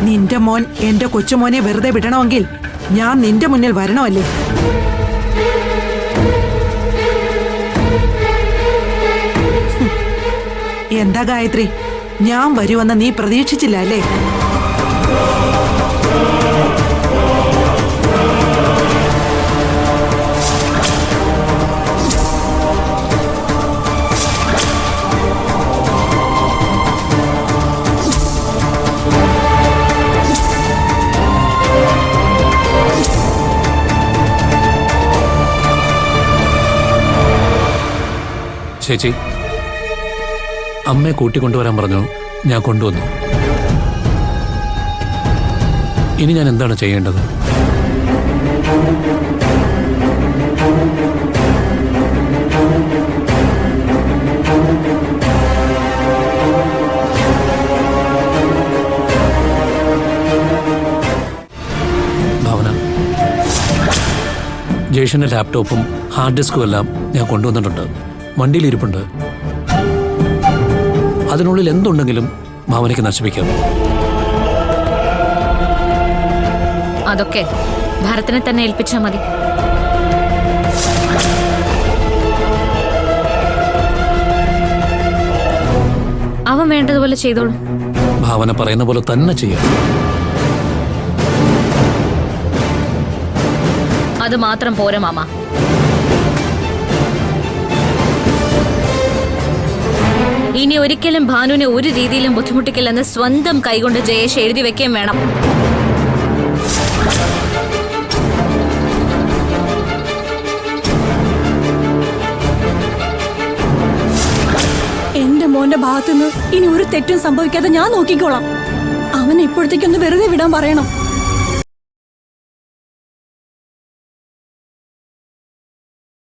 നിന്റെ മോൻ എന്റെ കൊച്ചുമോനെ വെറുതെ വിടണമെങ്കിൽ ഞാൻ നിന്റെ മുന്നിൽ വരണമല്ലേ? എന്താ ഗായത്രി, ഞാൻ വരുമെന്ന് നീ പ്രതീക്ഷിച്ചില്ല അല്ലേ? ചേച്ചി, അമ്മയെ കൂട്ടിക്കൊണ്ടുവരാൻ പറഞ്ഞു, ഞാൻ കൊണ്ടുവന്നു. ഇനി ഞാൻ എന്താണ് ചെയ്യേണ്ടത്? ഭാവന, ജേഷന്റെ ലാപ്ടോപ്പും ഹാർഡ് ഡിസ്കും എല്ലാം ഞാൻ കൊണ്ടുവന്നിട്ടുണ്ട്. വണ്ടിയിലിരിപ്പുണ്ട്. അതിനുള്ളിൽ എന്തുണ്ടെങ്കിലും ഭാവനയ്ക്ക് നശിപ്പിക്കാം. അതൊക്കെ ഭരതനെ തന്നെ ഏൽപ്പിച്ചാൽ മതി. അവൻ വേണ്ടതുപോലെ ചെയ്തോളൂ. ഭാവന പറയുന്ന പോലെ തന്നെ ചെയ്യാം. അത് മാത്രം പോരാ മാമ. ഇനി ഒരിക്കലും ഭാനുവിനെ ഒരു രീതിയിലും ബുദ്ധിമുട്ടിക്കില്ലെന്ന് സ്വന്തം കൈകൊണ്ട് ജയേഷ് എഴുതി വെക്കുകയും വേണം. എന്റെ മോന്റെ ഭാഗത്തുനിന്ന് ഇനി ഒരു തെറ്റും സംഭവിക്കാതെ ഞാൻ നോക്കിക്കോളാം. അവൻ ഇപ്പോഴത്തേക്കൊന്ന് വെറുതെ വിടാൻ പറയണം.